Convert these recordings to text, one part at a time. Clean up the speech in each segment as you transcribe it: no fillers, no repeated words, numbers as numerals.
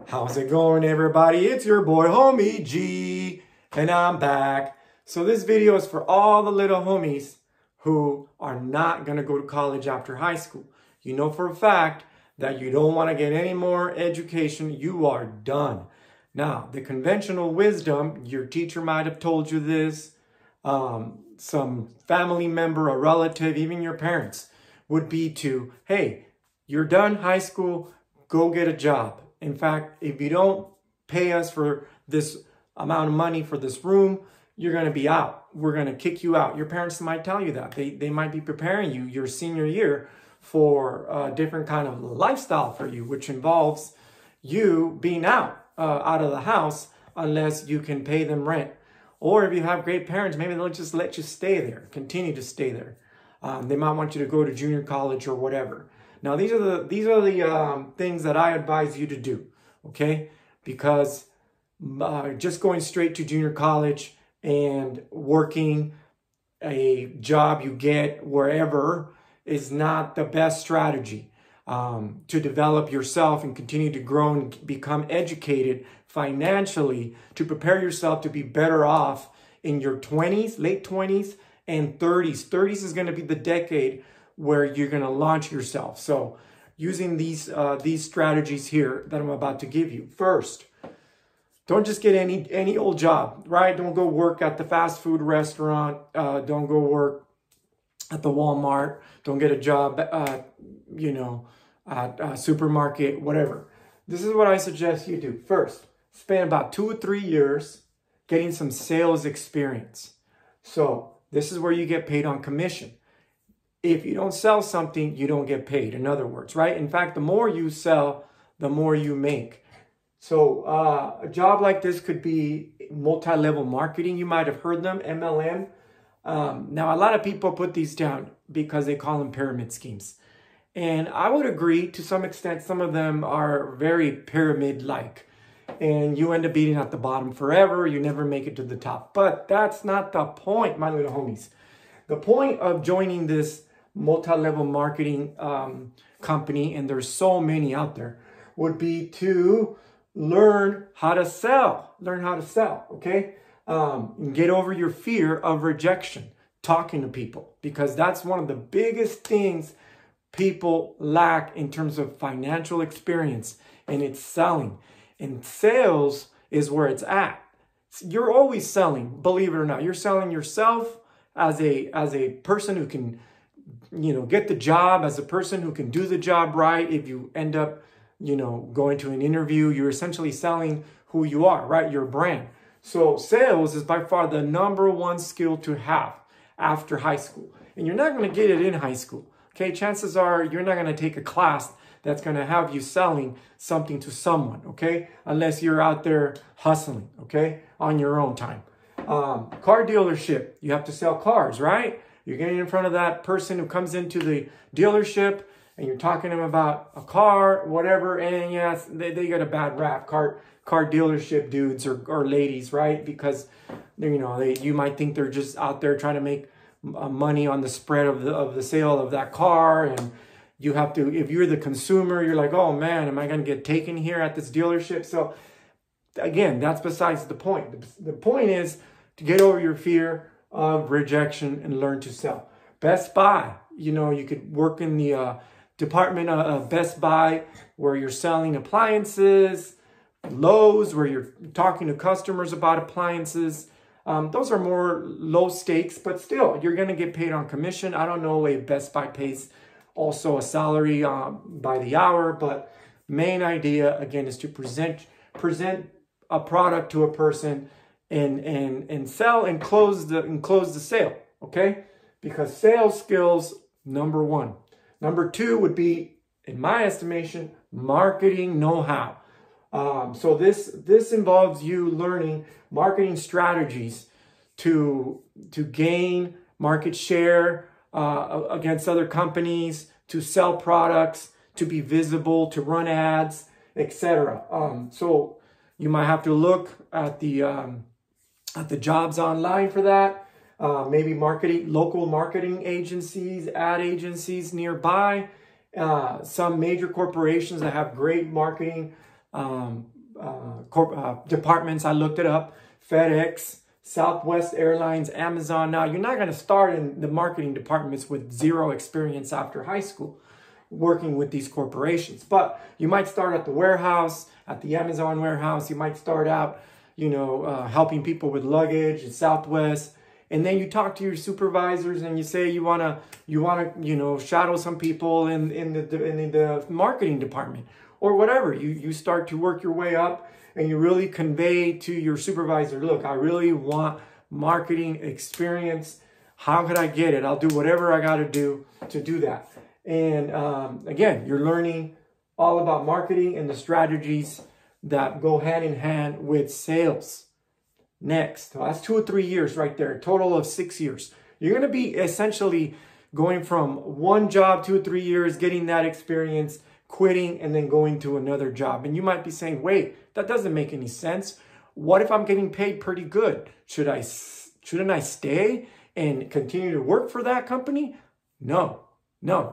How's it going, everybody? It's your boy HomieG, and I'm back. So this video is for all the little homies who are not going to go to college after high school. You know for a fact that you don't want to get any more education. You are done. Now, the conventional wisdom, your teacher might have told you this, some family member, a relative, even your parents, would be to, hey, you're done high school, go get a job. In fact, if you don't pay us for this amount of money for this room, you're going to be out. We're going to kick you out. Your parents might tell you that. They might be preparing you your senior year for a different kind of lifestyle for you, which involves you being out of the house unless you can pay them rent. Or if you have great parents, maybe they'll just let you stay there, continue to stay there. They might want you to go to junior college or whatever. Now, these are the things that I advise you to do, okay? Because just going straight to junior college and working a job you get wherever is not the best strategy to develop yourself and continue to grow and become educated financially to prepare yourself to be better off in your 20s, late 20s, and 30s. 30s is going to be the decade where you're going to launch yourself. So using these strategies here that I'm about to give you. First, don't just get any old job, right? Don't go work at the fast food restaurant. Don't go work at the Walmart. Don't get a job, at a supermarket, whatever. This is what I suggest you do. First, spend about 2 or 3 years getting some sales experience. So this is where you get paid on commission. If you don't sell something, you don't get paid, in other words, right? In fact, the more you sell, the more you make. So a job like this could be multi-level marketing. You might have heard them, MLM. Now, a lot of people put these down because they call them pyramid schemes. And I would agree to some extent, some of them are very pyramid-like. And you end up being at the bottom forever. You never make it to the top. But that's not the point, my little homies. The point of joining this multi-level marketing company, and there's so many out there, would be to learn how to sell. Okay? Get over your fear of rejection, talking to people, because that's one of the biggest things people lack in terms of financial experience, and it's selling. And sales is where it's at. You're always selling, believe it or not. You're selling yourself as a person who can, get the job, as a person who can do the job right. If you end up, going to an interview, you're essentially selling who you are, right? Your brand. So sales is by far the #1 skill to have after high school. And you're not going to get it in high school. Okay, chances are you're not going to take a class that's going to have you selling something to someone, okay? Unless you're out there hustling, okay, on your own time. Car dealership, you have to sell cars, right? You're getting in front of that person who comes into the dealership and you're talking to them about a car, whatever, and yes, they get a bad rap, car dealership dudes or ladies, right? Because, you might think they're just out there trying to make money on the spread of the sale of that car, and you have to, if you're the consumer, you're like, oh man, am I going to get taken here at this dealership? So again, that's besides the point. The point is to get over your fear of rejection and learn to sell. Best Buy, you could work in the department of Best Buy where you're selling appliances. Lowe's, where you're talking to customers about appliances. Those are more low stakes, but still, you're going to get paid on commission. I don't know if Best Buy pays also a salary by the hour, but main idea, again, is to present a product to a person and sell and close the sale, okay? Because sales skills, #1. #2 would be, in my estimation, marketing know-how. So this involves you learning marketing strategies to gain market share against other companies, to sell products, to be visible, to run ads, etc. So you might have to look at the jobs online for that. Maybe local marketing agencies, ad agencies nearby. Some major corporations that have great marketing departments. I looked it up. FedEx, Southwest Airlines, Amazon. Now, you're not going to start in the marketing departments with zero experience after high school working with these corporations. But you might start at the warehouse, at the Amazon warehouse. You might start out, helping people with luggage at Southwest. And then you talk to your supervisors and you say you wanna shadow some people in the marketing department or whatever. You start to work your way up and you really convey to your supervisor, look, I really want marketing experience. How could I get it? I'll do whatever I got to do that. And again, you're learning all about marketing and the strategies that go hand in hand with sales. Next, so that's 2 or 3 years right there, a total of 6 years. You're going to be essentially going from one job 2 or 3 years, getting that experience, quitting, and then going to another job. And you might be saying, wait, that doesn't make any sense. What if I'm getting paid pretty good? Shouldn't I stay and continue to work for that company? No,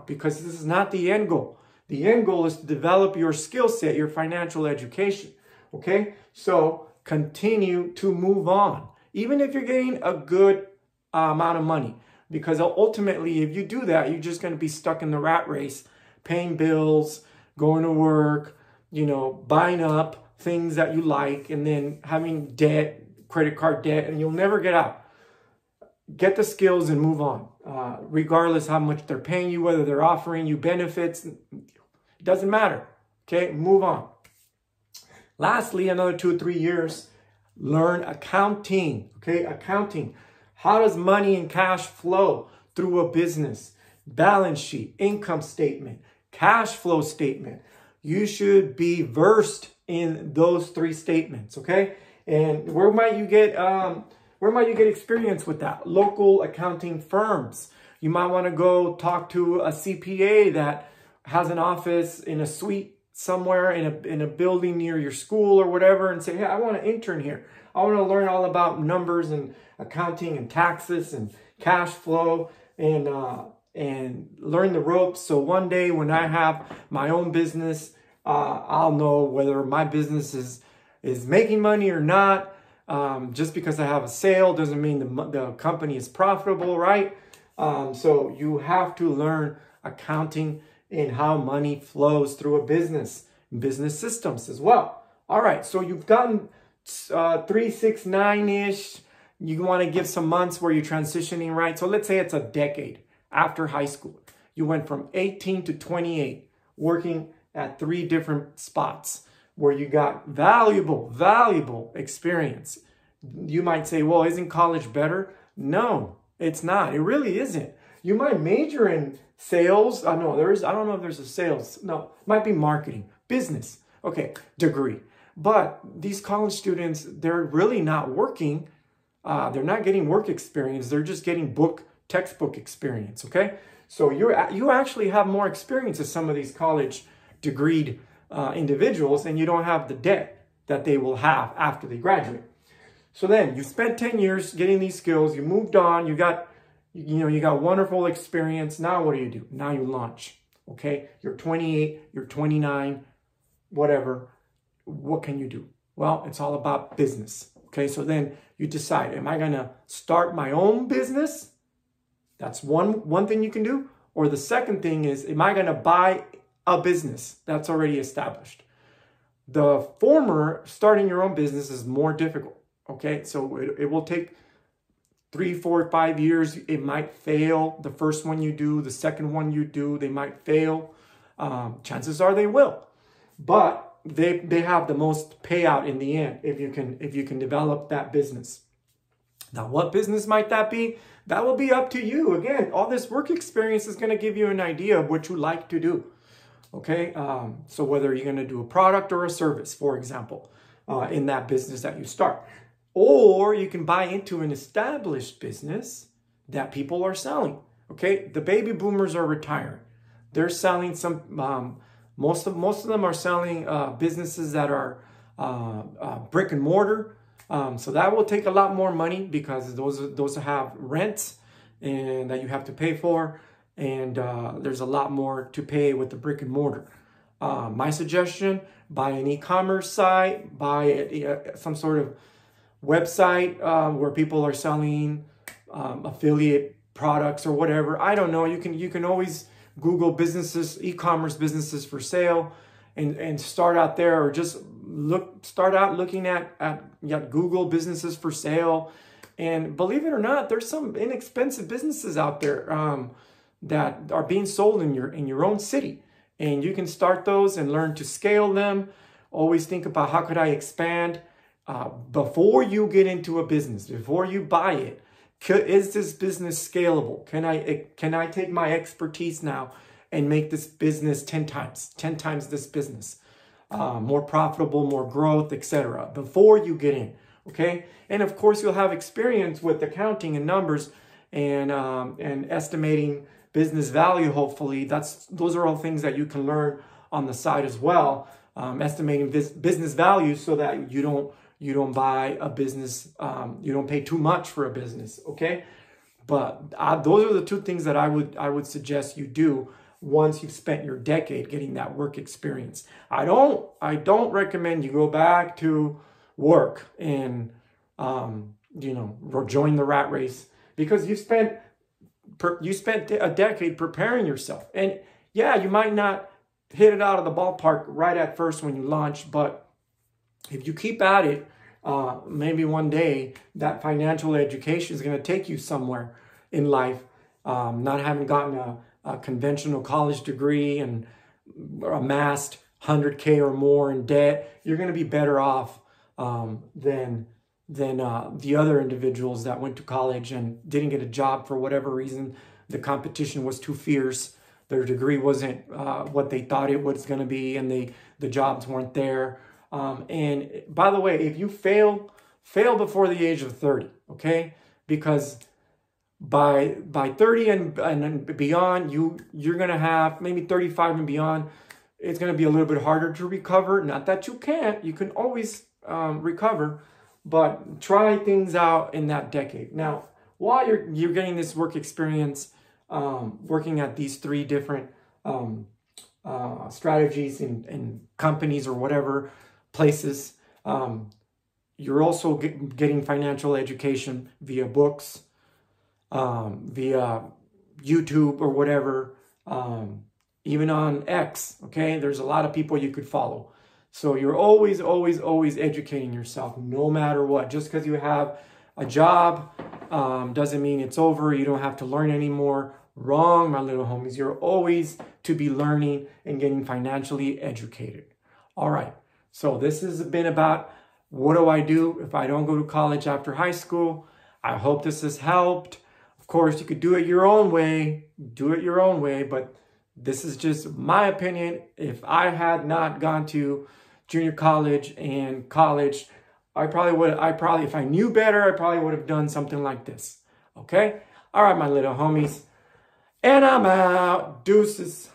because this is not the end goal. The end goal is to develop your skill set, your financial education. Okay, so continue to move on, even if you're getting a good amount of money, because ultimately, if you do that, you're just going to be stuck in the rat race, paying bills, going to work, buying up things that you like, and then having debt, credit card debt, and you'll never get out. Get the skills and move on, regardless how much they're paying you, whether they're offering you benefits. It doesn't matter. Okay, move on. Lastly, another 2 or 3 years, learn accounting. Okay, accounting. How does money and cash flow through a business? Balance sheet, income statement, cash flow statement. You should be versed in those 3 statements. Okay, and where might you get experience with that? Local accounting firms. You might want to go talk to a CPA that has an office in a suite somewhere in a building near your school or whatever, and say, hey, I want to intern here. I want to learn all about numbers and accounting and taxes and cash flow and learn the ropes. So one day when I have my own business, I'll know whether my business is making money or not. Just because I have a sale doesn't mean the company is profitable, right? So you have to learn accounting and how money flows through a business systems as well. All right, so you've gotten 3, 6, 9-ish. You want to give some months where you're transitioning, right? So let's say it's a decade after high school. You went from 18 to 28, working at 3 different spots where you got valuable experience. You might say, well, isn't college better? No, it's not. It really isn't. You might major in sales. I don't know if there's a sales. No, it might be marketing, business. Okay, degree. But these college students, they're really not working. They're not getting work experience. They're just getting textbook experience. Okay, so you actually have more experience as some of these college degreed individuals, and you don't have the debt that they will have after they graduate. So then you spent 10 years getting these skills. You moved on. You got wonderful experience. Now what do? Now you launch. Okay, you're 28, you're 29, whatever. What can you do? Well, it's all about business. Okay, so then you decide, am I going to start my own business? That's one thing you can do. Or the second thing is, am I going to buy a business that's already established? The former, starting your own business, is more difficult. Okay, so it will take 3, 4, 5 years. It might fail. The first one you do, the second one you do, they might fail. Chances are they will, but they have the most payout in the end if you can develop that business. Now, what business might that be? That will be up to you. Again, all this work experience is going to give you an idea of what you like to do. Okay, so whether you're going to do a product or a service, for example, in that business that you start. Or you can buy into an established business that people are selling. Okay, the baby boomers are retiring. They're selling some, most of them are selling businesses that are brick and mortar. So that will take a lot more money because those have rents and that you have to pay for. And there's a lot more to pay with the brick and mortar. My suggestion, buy an e-commerce site, buy some sort of website where people are selling affiliate products or whatever. I don't know. You can always Google businesses, e-commerce businesses for sale, and start out there, or just start out looking at Google businesses for sale. And believe it or not, there's some inexpensive businesses out there that are being sold in your own city, and you can start those and learn to scale them. Always think about, how could I expand before you get into a business, before you buy it. Is this business scalable? Can I take my expertise now and make this business 10 times this business, more profitable, more growth, etc. before you get in, okay? And of course, you'll have experience with accounting and numbers and estimating business value. Hopefully, those are all things that you can learn on the side as well. Estimating business value, so that you don't buy a business, you don't pay too much for a business, okay? But those are the two things that I would suggest you do once you've spent your decade getting that work experience. I don't recommend you go back to work and join the rat race, because you spent a decade preparing yourself. And yeah, you might not hit it out of the ballpark right at first when you launch, but if you keep at it, maybe one day that financial education is going to take you somewhere in life. Not having gotten a conventional college degree and amassed 100K or more in debt, you're going to be better off than the other individuals that went to college and didn't get a job for whatever reason. The competition was too fierce. Their degree wasn't what they thought it was going to be, and the jobs weren't there. And by the way, if you fail before the age of 30, okay? Because by 30 and beyond, you're going to have, maybe 35 and beyond, it's going to be a little bit harder to recover. Not that you can't, you can always recover, but try things out in that decade. Now, while you're getting this work experience, working at these 3 different strategies in companies or whatever places, you're also getting financial education via books, via YouTube or whatever, even on X, okay? There's a lot of people you could follow. So you're always, always, always educating yourself, no matter what. Just because you have a job doesn't mean it's over. You don't have to learn anymore. Wrong, my little homies. You're always to be learning and getting financially educated. All right. So this has been about, what do I do if I don't go to college after high school? I hope this has helped. Of course, you could do it your own way. Do it your own way. But this is just my opinion. If I had not gone to junior college and college, if I knew better, I probably would have done something like this. Okay? All right, my little homies. And I'm out. Deuces.